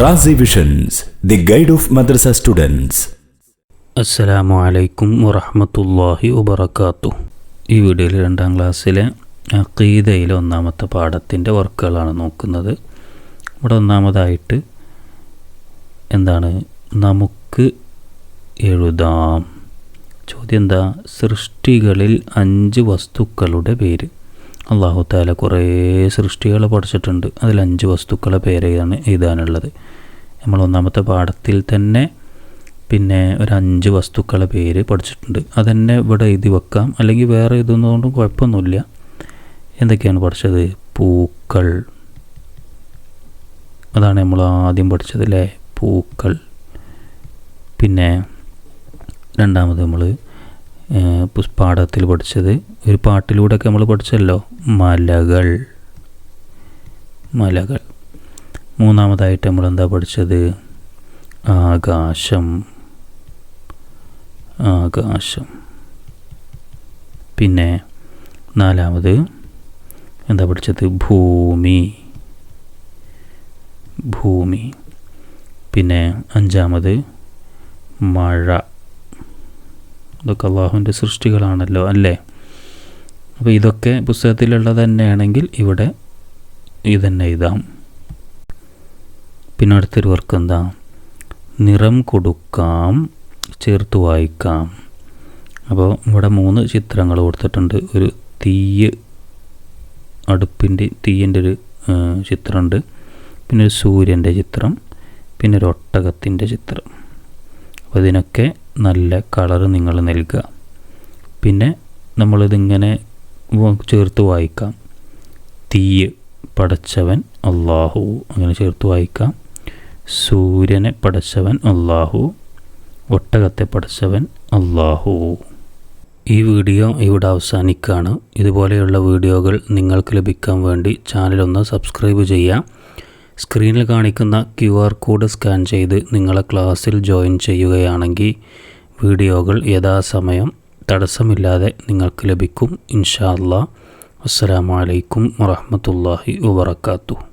Razi visions, the guide of madrasa students. അസ്സലാമു അലൈക്കും വറഹ്മത്തുള്ളാഹി വബറകാതുഹു. ഈ വീഡിയോയിൽ 2ാം ക്ലാസ്സിലെ അഖീദയിലെ 1ാമത്തെ പാഠത്തിൻ്റെ വർക്കുകളാണ് നോക്കുന്നത്. ഇവിടെ ഒന്നാമതായിട്ട് എന്താണ്, നമുക്ക് എഴുതാം. ചോദ്യം എന്താ? സൃഷ്ടികളിൽ 5 വസ്തുക്കളുടെ പേര്. അല്ലാഹു തആല കുറേ സൃഷ്ടികൾ പഠിച്ചിട്ടുണ്ട്. അതിൽ 5 വസ്തുക്കളുടെ പേരാണ് എഴുതാനുള്ളത്. നമ്മൾ 1ാമത്തെ പാഠത്തിൽ തന്നെ പിന്നെ ഒരു 5 വസ്തുക്കളുടെ പേര് പഠിച്ചിട്ടുണ്ട്. അതന്നെ ഇവിടെ എഴുതി വെക്കാം, അല്ലെങ്കിൽ വേറെ എഴുതുന്നതുകൊണ്ടും കുഴപ്പമൊന്നുമില്ല. എന്തൊക്കെയാണ് പഠിച്ചത്? പൂക്കൾ, അതാണ് നമ്മൾ ആദ്യം പഠിച്ചത് അല്ലേ, പൂക്കൾ. പിന്നെ രണ്ടാമത് നമ്മൾ പാഠത്തിൽ പഠിച്ചത്, ഒരു പാട്ടിലൂടെയൊക്കെ നമ്മൾ പഠിച്ചല്ലോ, മലകൾ. മൂന്നാമതായിട്ട് നമ്മൾ എന്താ പഠിച്ചത്? ആകാശം. പിന്നെ 4ാമത് എന്താ പഠിച്ചത്? ഭൂമി. പിന്നെ 5ാമത് മഴ. ഇതൊക്കെ അള്ളാഹുവിൻ്റെ സൃഷ്ടികളാണല്ലോ അല്ലേ. അപ്പോൾ ഇതൊക്കെ പുസ്തകത്തിലുള്ളത് തന്നെയാണെങ്കിൽ ഇവിടെ ഇതന്നെ എഴുതാം. പിന്നെ അടുത്തൊരു വർക്ക് എന്താ? നിറം കൊടുക്കാം, ചേർത്ത് വായിക്കാം. അപ്പോൾ ഇവിടെ 3 ചിത്രങ്ങൾ കൊടുത്തിട്ടുണ്ട്. ഒരു തീയൻ്റെ ഒരു ചിത്രമുണ്ട്, പിന്നെ ഒരു സൂര്യൻ്റെ ചിത്രം, പിന്നെ ഒരു ഒട്ടകത്തിൻ്റെ ചിത്രം. അപ്പോൾ ഇതിനൊക്കെ നല്ല കളറ് നിങ്ങൾ നൽകുക. പിന്നെ നമ്മളിതിങ്ങനെ ചേർത്ത് വായിക്കാം. തീയ് പടച്ചവൻ അല്ലാഹു, അങ്ങനെ ചേർത്ത് വായിക്കാം. സൂര്യനെ പടച്ചവൻ അല്ലാഹു, ഒട്ടകത്തെ പടച്ചവൻ അല്ലാഹു. ഈ വീഡിയോ ഇവിടെ അവസാനിക്കുകയാണ്. ഇതുപോലെയുള്ള വീഡിയോകൾ നിങ്ങൾക്ക് ലഭിക്കാൻ വേണ്ടി ചാനലൊന്ന് സബ്സ്ക്രൈബ് ചെയ്യുക. സ്ക്രീനിൽ കാണിക്കുന്ന QR കോഡ് സ്കാൻ ചെയ്ത് നിങ്ങളെ ക്ലാസ്സിൽ ജോയിൻ ചെയ്യുകയാണെങ്കിൽ വീഡിയോകൾ യഥാസമയം തടസ്സമില്ലാതെ നിങ്ങൾക്ക് ലഭിക്കും. ഇൻഷാ അല്ലാഹ്. അസ്സലാമു അലൈക്കും വറഹ്മത്തുള്ളാഹി വബറകാതുഹു.